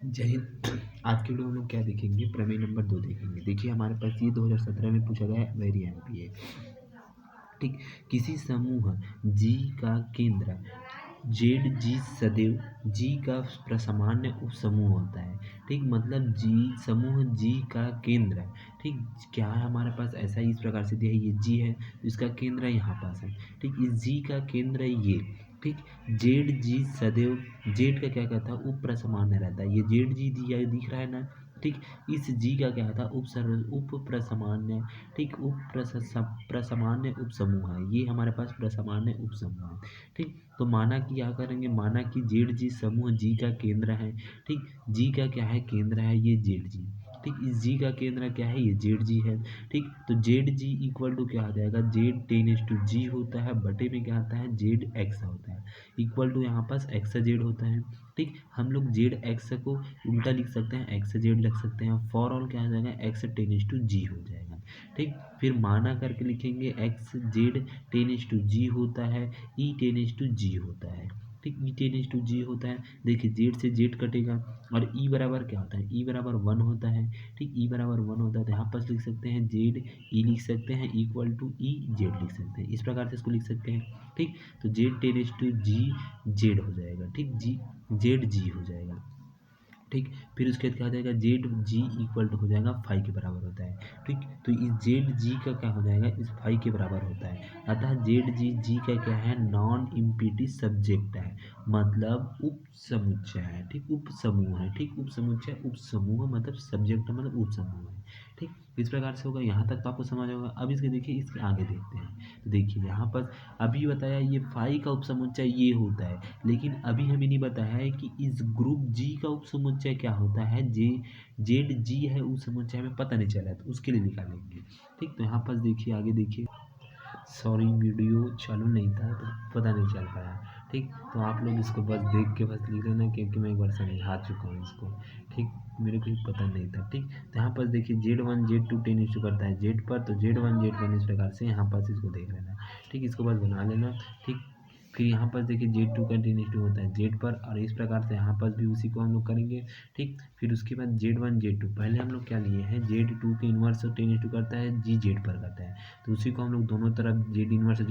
जय हिंद। आज के वीडियो में हम लोग क्या देखेंगे, प्रमेय नंबर 2 देखेंगे। देखिए हमारे पास ये 2017 में पूछा गया है, वेरी एमपीए। ठीक, किसी समूह जी का केंद्र जेड जी सदैव जी का प्रसामान्य उपसमूह होता है। ठीक, मतलब जी समूह जी का केंद्र, ठीक क्या है हमारे पास, ऐसा ही इस प्रकार से दिया है, ये जी है तो इसका केंद्र यहाँ पास है। ठीक, इस जी का केंद्र ये, ठीक जेड जी सदैव, जेड का क्या कहता है, उप प्रसामान्य रहता है। ये जेड जी दिया दिख रहा है ना। ठीक, इस जी का क्या था, उप प्रसामान्य, ठीक प्रसामान्य उपसमूह है। ये हमारे पास प्रसामान्य उपसमूह है। ठीक, तो माना कि क्या करेंगे, माना कि जेड जी समूह जी का केंद्र है। ठीक, जी का क्या है, केंद्र है ये जेड जी। ठीक, इस जी का केंद्र क्या है, ये जेड जी है। ठीक, तो जेड जी इक्वल टू क्या आ जाएगा, Z ten S to G होता है, बटे में क्या आता है, जेड एक्स होता है, इक्वल टू यहाँ पास एक्स जेड होता है। ठीक, हम लोग जेड एक्स को उल्टा लिख सकते हैं, एक्स जेड लिख सकते हैं। फॉर ऑल क्या आ जाएगा, X ten S to G हो जाएगा। ठीक, फिर माना करके लिखेंगे X Z ten S to G होता है, E ten S to G होता है। ठीक, E ten S to G होता है। देखिए जेड से जेड कटेगा और ई बराबर क्या होता है, ई बराबर 1 होता है। ठीक, ई बराबर 1 होता है तो यहाँ पर लिख सकते हैं जेड ई लिख सकते हैं, इक्वल टू ई जेड लिख सकते हैं, इस प्रकार से इसको लिख सकते हैं। ठीक, तो Z ten S to G Z हो जाएगा। ठीक, जी जेड जी हो जाएगा। ठीक, फिर उसके बाद क्या हो जाएगा, जेड जी इक्वल टू हो जाएगा 5 के बराबर होता है। ठीक, तो इस जेड जी का क्या हो जाएगा, इस 5 के बराबर होता है। अतः जेड जी जी का क्या है, नॉन इम्पीटी सब्जेक्ट है, मतलब उप समुच्चय है। ठीक, उप समूह है। ठीक, उप समुच्चय उप समूह मतलब सब्जेक्ट मतलब उप समूह है। ठीक, इस प्रकार से होगा। यहाँ तक तो आपको समझ होगा। अब इसके देखिए, इसके आगे देखते हैं। तो देखिए यहाँ पर अभी बताया ये 5 का उपसमुच्चय ये होता है, लेकिन अभी हमें नहीं बताया है कि इस ग्रुप जी का उपसमुच्चय क्या होता है। जे जेड जी है उस समुच्चय में पता नहीं चला है, तो उसके लिए निकालेंगे। ठीक, तो यहाँ पर देखिए, आगे देखिए, सॉरी वीडियो चालू नहीं था तो पता नहीं चल पाया। ठीक, तो आप लोग इसको बस देख के बस लिख लेना, क्योंकि मैं एक बार समझा चुका हूँ इसको। ठीक, मेरे को पता नहीं था। ठीक, तो यहाँ पर देखिए Z one Z two ten issue करता है जेड पर, तो जेड वन इस प्रकार से यहाँ पर इसको देख लेना। ठीक, इसको बस बना लेना। ठीक, फिर यहाँ पर देखिए जेड टू का टेन इशू होता है जेड पर, और इस प्रकार से यहाँ पर भी उसी को हम लोग करेंगे। ठीक, फिर उसके बाद जेड वन जेड टू, पहले हम लोग क्या लिए हैं, जेड टू के इन्वर्स टेन इशू करता है जी जेड पर करता है, तो उसी को हम लोग दोनों तरफ जेड इन्वर्स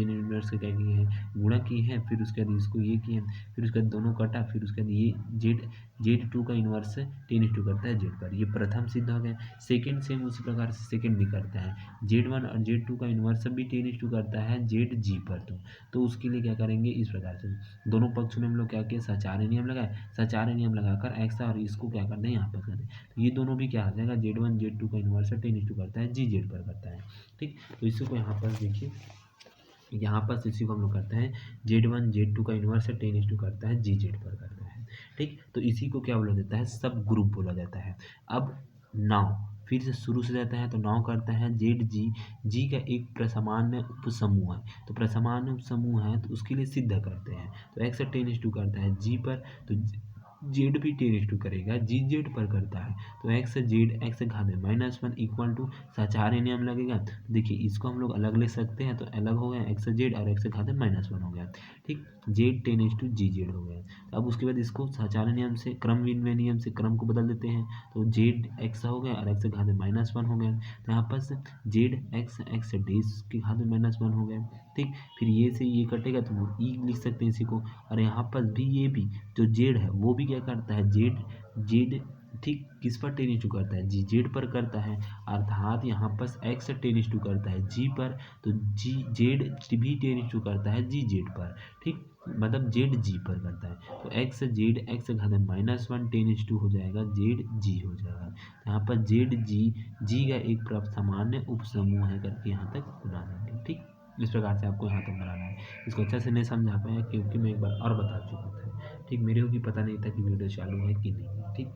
का क्या किए हैं, गुणा किए हैं। फिर उसके बाद इसको ये किए, फिर उसके बाद दोनों कटा, फिर उसके बाद ये जेड टू का इन्वर्स टेन इशू करता है जेड पर, ये प्रथम सिद्ध हो गया। सेकेंड सेम उसी प्रकार से सेकेंड भी करता है, जेड वन और जेड टू का इन्वर्स भी टेन इशू करता है जेड जी पर। तो उसके लिए क्या करेंगे, इस प्रकार से दोनों पक्ष में हम लोग क्या किए, सचार्य नियम लगाए, सचार्य नियम लगाकर एक्स और इसको क्या करना है, यहाँ पर करना है। तो ये दोनों भी क्या आ जाएगा, जेड वन जेड टू का इन्वर्स टेन इशू करता है जी जेड पर करता है। ठीक, तो इसी को यहाँ पर देखिए, यहाँ पर इसी को हम लोग करते हैं, जेड वन जेड टू का इन्वर्स टेन इशू करता है जी जेड पर करता है। ठीक, तो इसी को क्या बोला जाता है, सब ग्रुप बोला जाता है। अब नाउ फिर से शुरू से जाता है, तो नाउ करता है जेड जी जी का एक प्रसामान्य उपसमूह है, तो प्रसामान्य उपसमूह है तो उसके लिए सिद्ध करते हैं। तो एक्स टेन इशू करता है जी पर, तो जेड भी टेन इशू करेगा जी जेड पर करता है, तो एक्स जेड एक्स घात में माइनस वन इक्वल टू सचार्य नियम लगेगा। तो देखिए इसको हम लोग अलग ले सकते हैं, तो अलग हो गया एक्स जेड और एक्स घात में माइनस वन हो गया। ठीक, Z ten is to G Z हो गया। तो अब उसके बाद इसको सचार्य नियम से, क्रम विनिमय नियम से क्रम को बदल देते हैं, तो जेड एक्स हो गया और एक्स घात में माइनस वन हो गया। तो यहाँ पर जेड एक्स एक्स डेज के घात में माइनस वन हो गया। ठीक, फिर ये से ये कटेगा तो वो ई लिख सकते हैं इसी को, और यहाँ पर भी ये भी जो जेड है वो भी क्या करता है, जेड जेड ठीक किस पर टेन इशू करता है, जी जेड पर करता है, अर्थात यहाँ पर एक्स टेन इशू करता है जी पर, तो जी जेड भी टेन इशू करता है जी जेड पर। ठीक, मतलब जेड जी पर करता है, तो एक्स जेड एक्स घात माइनस वन टेन इशू हो जाएगा जेड जी हो जाएगा। यहाँ पर जेड जी जी का एक सामान्य उपसमूह है करके यहाँ तक बना देंगे। ठीक, इस प्रकार से आपको यहाँ तक बनाना है। इसको अच्छे से नहीं समझा पाया क्योंकि मैं एक बार और बता चुका था। ठीक, मेरे को भी पता नहीं था कि वीडियो चालू है कि नहीं। ठीक।